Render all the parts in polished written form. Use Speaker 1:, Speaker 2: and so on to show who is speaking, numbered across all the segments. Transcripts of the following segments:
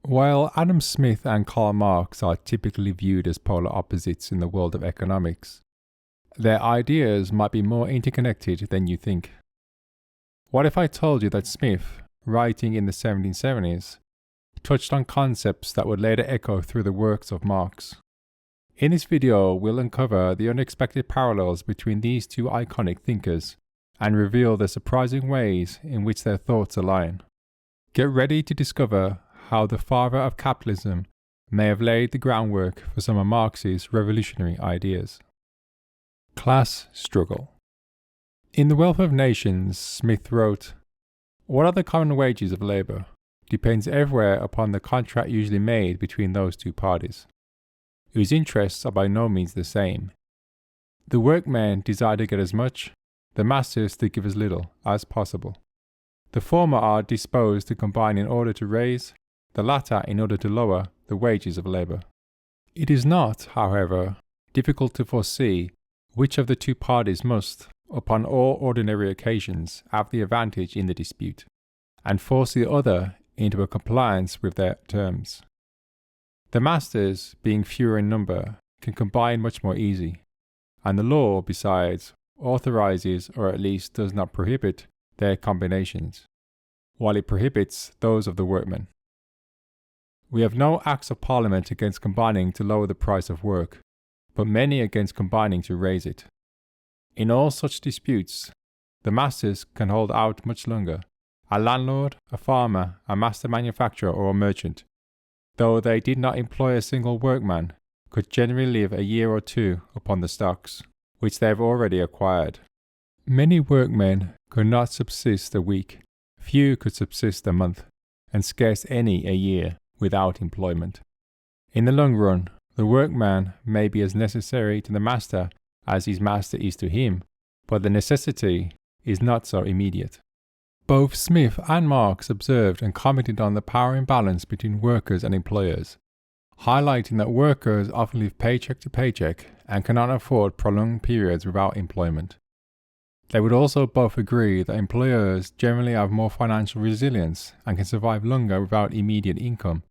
Speaker 1: While Adam Smith and Karl Marx are typically viewed as polar opposites in the world of economics, their ideas might be more interconnected than you think. What if I told you that Smith, writing in the 1770s, touched on concepts that would later echo through the works of Marx? In this video, we'll uncover the unexpected parallels between these two iconic thinkers and reveal the surprising ways in which their thoughts align. Get ready to discover how the father of capitalism may have laid the groundwork for some of Marx's revolutionary ideas. Class struggle. In The Wealth of Nations, Smith wrote, "What are the common wages of labour? Depends everywhere upon the contract usually made between those two parties, whose interests are by no means the same. The workmen desire to get as much, the masters to give as little as possible. The former are disposed to combine in order to raise, the latter in order to lower the wages of labour. It is not, however, difficult to foresee which of the two parties must, upon all ordinary occasions, have the advantage in the dispute, and force the other into a compliance with their terms. The masters, being fewer in number, can combine much more easily, and the law, besides, authorises or at least does not prohibit their combinations, while it prohibits those of the workmen. We have no Acts of Parliament against combining to lower the price of work, but many against combining to raise it. In all such disputes, the masters can hold out much longer. A landlord, a farmer, a master manufacturer or a merchant, though they did not employ a single workman, could generally live a year or two upon the stocks, which they have already acquired. Many workmen could not subsist a week, few could subsist a month, and scarce any a year without employment. In the long run, the workman may be as necessary to the master as his master is to him, but the necessity is not so immediate." Both Smith and Marx observed and commented on the power imbalance between workers and employers, highlighting that workers often live paycheck to paycheck and cannot afford prolonged periods without employment. They would also both agree that employers generally have more financial resilience and can survive longer without immediate income,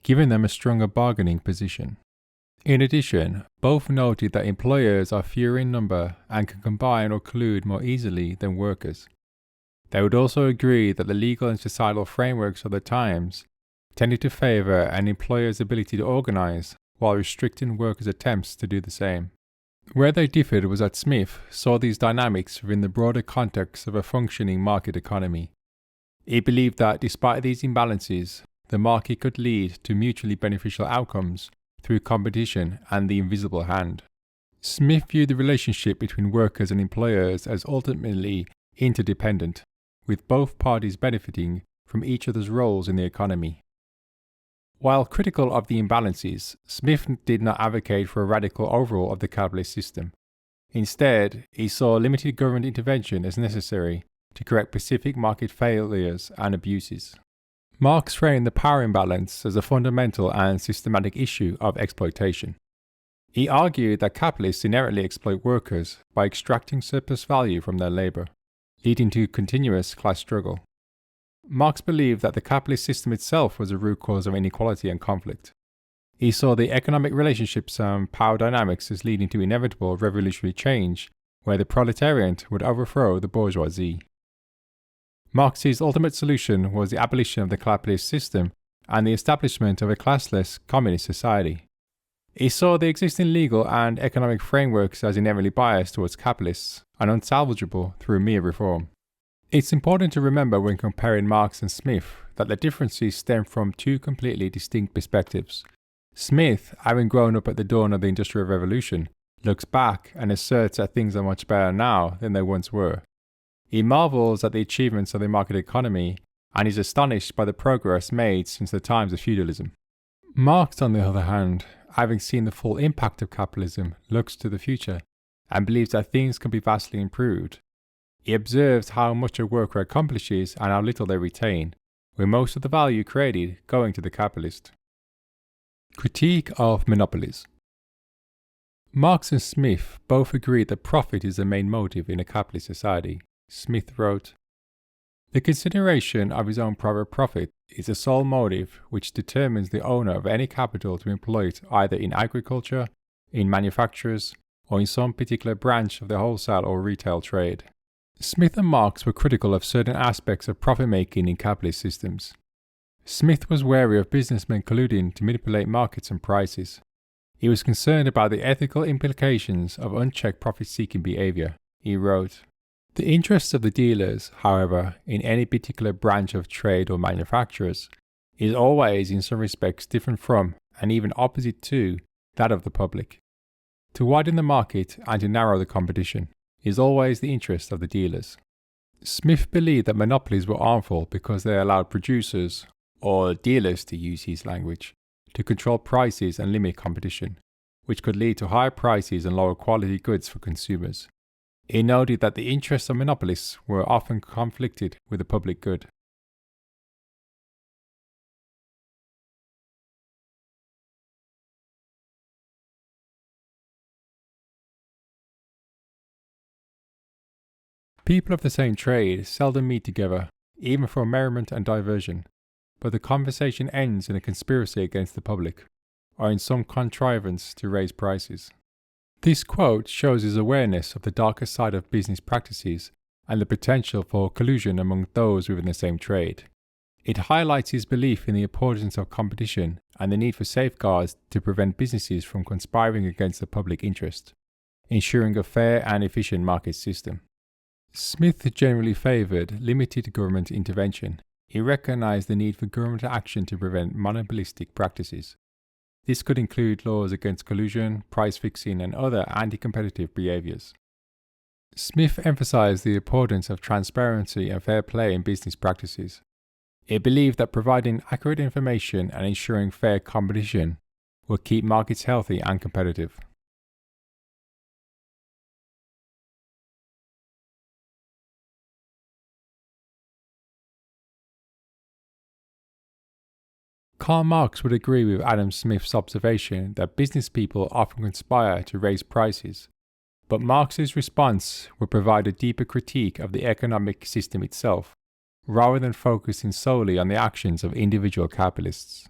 Speaker 1: giving them a stronger bargaining position. In addition, both noted that employers are fewer in number and can combine or collude more easily than workers. They would also agree that the legal and societal frameworks of the times tended to favour an employer's ability to organise while restricting workers' attempts to do the same. Where they differed was that Smith saw these dynamics within the broader context of a functioning market economy. He believed that despite these imbalances, the market could lead to mutually beneficial outcomes through competition and the invisible hand. Smith viewed the relationship between workers and employers as ultimately interdependent, with both parties benefiting from each other's roles in the economy. While critical of the imbalances, Smith did not advocate for a radical overhaul of the capitalist system. Instead, he saw limited government intervention as necessary to correct specific market failures and abuses. Marx framed the power imbalance as a fundamental and systematic issue of exploitation. He argued that capitalists inherently exploit workers by extracting surplus value from their labour, leading to continuous class struggle. Marx believed that the capitalist system itself was a root cause of inequality and conflict. He saw the economic relationships and power dynamics as leading to inevitable revolutionary change, where the proletariat would overthrow the bourgeoisie. Marx's ultimate solution was the abolition of the capitalist system and the establishment of a classless communist society. He saw the existing legal and economic frameworks as inherently biased towards capitalists and unsalvageable through mere reform. It's important to remember when comparing Marx and Smith that the differences stem from two completely distinct perspectives. Smith, having grown up at the dawn of the Industrial Revolution, looks back and asserts that things are much better now than they once were. He marvels at the achievements of the market economy and is astonished by the progress made since the times of feudalism. Marx, on the other hand, having seen the full impact of capitalism, looks to the future and believes that things can be vastly improved. He observes how much a worker accomplishes and how little they retain, with most of the value created going to the capitalist. Critique of Monopolies. Marx and Smith both agreed that profit is the main motive in a capitalist society. Smith wrote, The consideration of his own private profit is the sole motive which determines the owner of any capital to employ it either in agriculture, in manufactures, or in some particular branch of the wholesale or retail trade. Smith and Marx were critical of certain aspects of profit-making in capitalist systems. Smith was wary of businessmen colluding to manipulate markets and prices. He was concerned about the ethical implications of unchecked profit-seeking behavior. He wrote, "The interests of the dealers, however, in any particular branch of trade or manufacturers, is always in some respects different from, and even opposite to, that of the public. To widen the market and to narrow the competition is always the interest of the dealers." Smith believed that monopolies were harmful because they allowed producers, or dealers to use his language, to control prices and limit competition, which could lead to higher prices and lower quality goods for consumers. He noted that the interests of monopolists were often conflicted with the public good. People of the same trade seldom meet together, even for merriment and diversion, but the conversation ends in a conspiracy against the public, or in some contrivance to raise prices. This quote shows his awareness of the darker side of business practices and the potential for collusion among those within the same trade. It highlights his belief in the importance of competition and the need for safeguards to prevent businesses from conspiring against the public interest, ensuring a fair and efficient market system. Smith generally favoured limited government intervention. He recognised the need for government action to prevent monopolistic practices. This could include laws against collusion, price fixing, and other anti-competitive behaviours. Smith emphasised the importance of transparency and fair play in business practices. He believed that providing accurate information and ensuring fair competition would keep markets healthy and competitive. Karl Marx would agree with Adam Smith's observation that business people often conspire to raise prices, but Marx's response would provide a deeper critique of the economic system itself, rather than focusing solely on the actions of individual capitalists.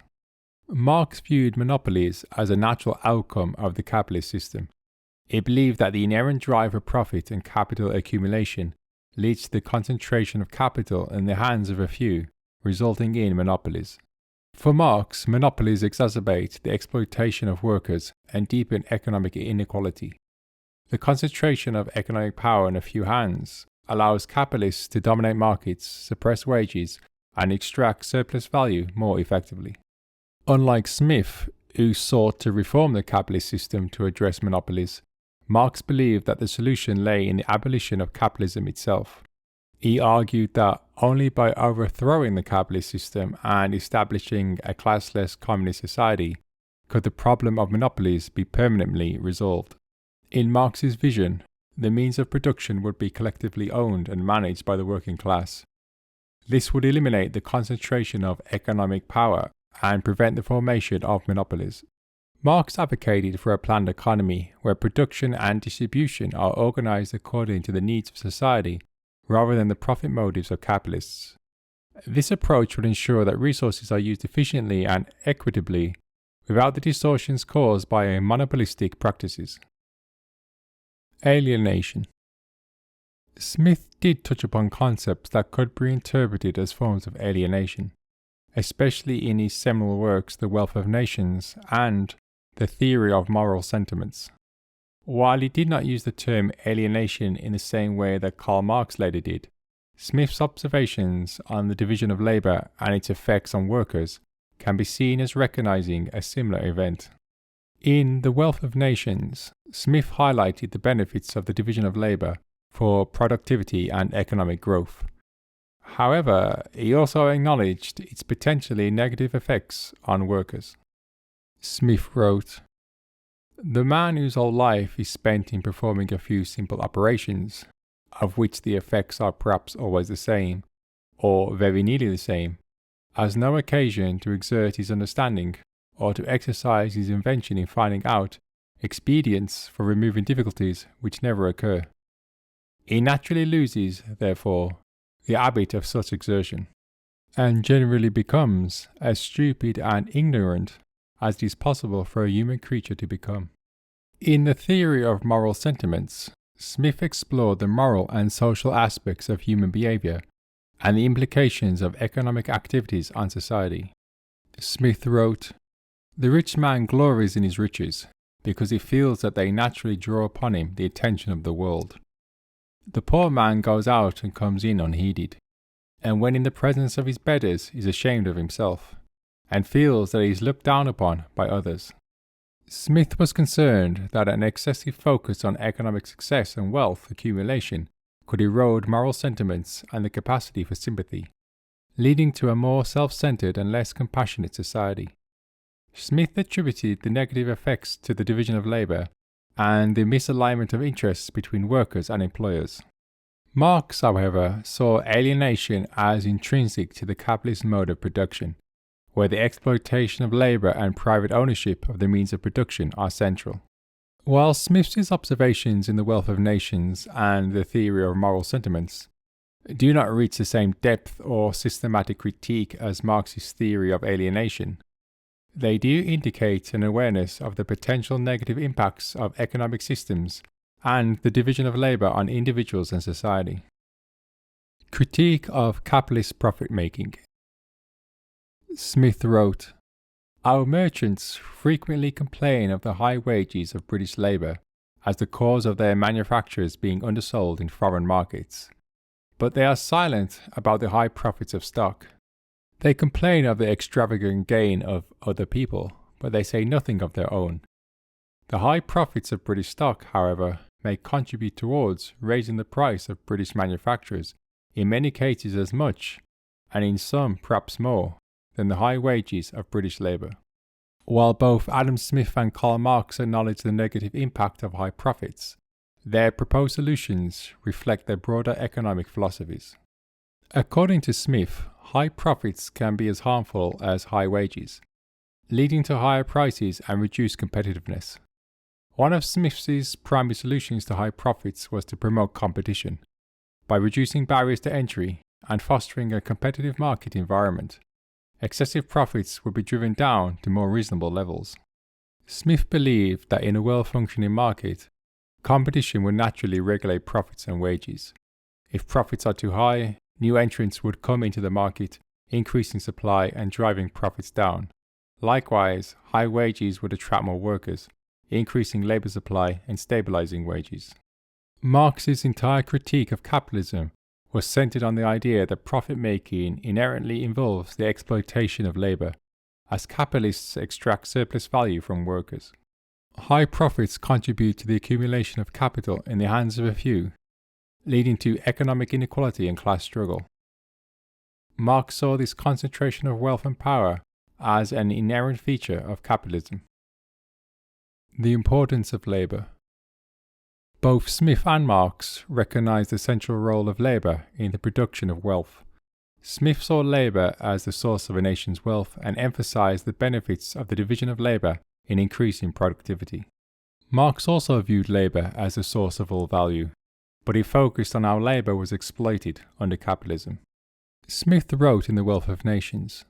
Speaker 1: Marx viewed monopolies as a natural outcome of the capitalist system. He believed that the inherent drive for profit and capital accumulation leads to the concentration of capital in the hands of a few, resulting in monopolies. For Marx, monopolies exacerbate the exploitation of workers and deepen economic inequality. The concentration of economic power in a few hands allows capitalists to dominate markets, suppress wages, and extract surplus value more effectively. Unlike Smith, who sought to reform the capitalist system to address monopolies, Marx believed that the solution lay in the abolition of capitalism itself. He argued that only by overthrowing the capitalist system and establishing a classless communist society could the problem of monopolies be permanently resolved. In Marx's vision, the means of production would be collectively owned and managed by the working class. This would eliminate the concentration of economic power and prevent the formation of monopolies. Marx advocated for a planned economy where production and distribution are organized according to the needs of society rather than the profit motives of capitalists. This approach would ensure that resources are used efficiently and equitably without the distortions caused by monopolistic practices. Alienation. Smith did touch upon concepts that could be interpreted as forms of alienation, especially in his seminal works The Wealth of Nations and The Theory of Moral Sentiments. While he did not use the term alienation in the same way that Karl Marx later did, Smith's observations on the division of labour and its effects on workers can be seen as recognizing a similar event. In The Wealth of Nations, Smith highlighted the benefits of the division of labour for productivity and economic growth. However, he also acknowledged its potentially negative effects on workers. Smith wrote, "The man whose whole life is spent in performing a few simple operations, of which the effects are perhaps always the same, or very nearly the same, has no occasion to exert his understanding or to exercise his invention in finding out expedients for removing difficulties which never occur. He naturally loses, therefore, the habit of such exertion, and generally becomes as stupid and ignorant as it is possible for a human creature to become. In the theory of moral sentiments, Smith explored the moral and social aspects of human behavior and the implications of economic activities on society. Smith wrote, "The rich man glories in his riches because he feels that they naturally draw upon him the attention of the world. The poor man goes out and comes in unheeded, and when in the presence of his betters is ashamed of himself, and feels that he is looked down upon by others." Smith was concerned that an excessive focus on economic success and wealth accumulation could erode moral sentiments and the capacity for sympathy, leading to a more self-centered and less compassionate society. Smith attributed the negative effects to the division of labor and the misalignment of interests between workers and employers. Marx, however, saw alienation as intrinsic to the capitalist mode of production, where the exploitation of labor and private ownership of the means of production are central. While Smith's observations in The Wealth of Nations and the theory of moral sentiments do not reach the same depth or systematic critique as Marx's theory of alienation, they do indicate an awareness of the potential negative impacts of economic systems and the division of labor on individuals and society. Critique of capitalist profit-making. Smith wrote, "Our merchants frequently complain of the high wages of British labour as the cause of their manufactures being undersold in foreign markets, but they are silent about the high profits of stock. They complain of the extravagant gain of other people, but they say nothing of their own. The high profits of British stock, however, may contribute towards raising the price of British manufacturers in many cases as much, and in some perhaps more, than the high wages of British labour." While both Adam Smith and Karl Marx acknowledge the negative impact of high profits, their proposed solutions reflect their broader economic philosophies. According to Smith, high profits can be as harmful as high wages, leading to higher prices and reduced competitiveness. One of Smith's primary solutions to high profits was to promote competition, by reducing barriers to entry and fostering a competitive market environment. Excessive profits would be driven down to more reasonable levels. Smith believed that in a well-functioning market, competition would naturally regulate profits and wages. If profits are too high, new entrants would come into the market, increasing supply and driving profits down. Likewise, high wages would attract more workers, increasing labour supply and stabilising wages. Marx's entire critique of capitalism was centered on the idea that profit-making inherently involves the exploitation of labour, as capitalists extract surplus value from workers. High profits contribute to the accumulation of capital in the hands of a few, leading to economic inequality and class struggle. Marx saw this concentration of wealth and power as an inherent feature of capitalism. The importance of labour. Both Smith and Marx recognized the central role of labour in the production of wealth. Smith saw labour as the source of a nation's wealth and emphasized the benefits of the division of labour in increasing productivity. Marx also viewed labour as the source of all value, but he focused on how labour was exploited under capitalism. Smith wrote in The Wealth of Nations,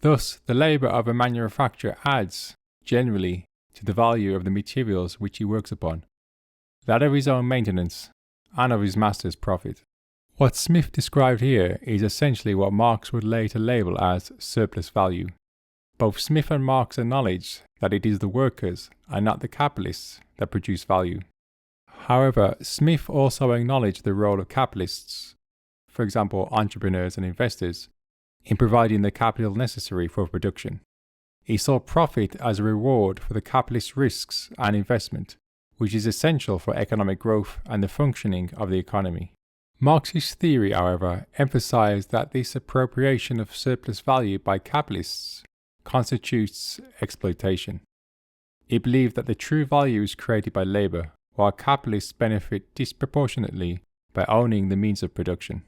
Speaker 1: "Thus, the labour of a manufacturer adds, generally, to the value of the materials which he works upon, that of his own maintenance, and of his master's profit." What Smith described here is essentially what Marx would later label as surplus value. Both Smith and Marx acknowledge that it is the workers and not the capitalists that produce value. However, Smith also acknowledged the role of capitalists, for example entrepreneurs and investors, in providing the capital necessary for production. He saw profit as a reward for the capitalist risks and investment, which is essential for economic growth and the functioning of the economy. Marx's theory, however, emphasized that this appropriation of surplus value by capitalists constitutes exploitation. He believed that the true value is created by labour, while capitalists benefit disproportionately by owning the means of production.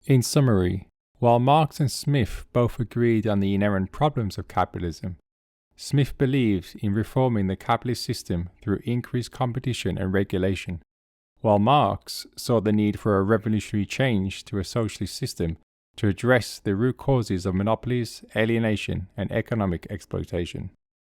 Speaker 1: In summary, while Marx and Smith both agreed on the inherent problems of capitalism, Smith believed in reforming the capitalist system through increased competition and regulation, while Marx saw the need for a revolutionary change to a socialist system to address the root causes of monopolies, alienation, and economic exploitation.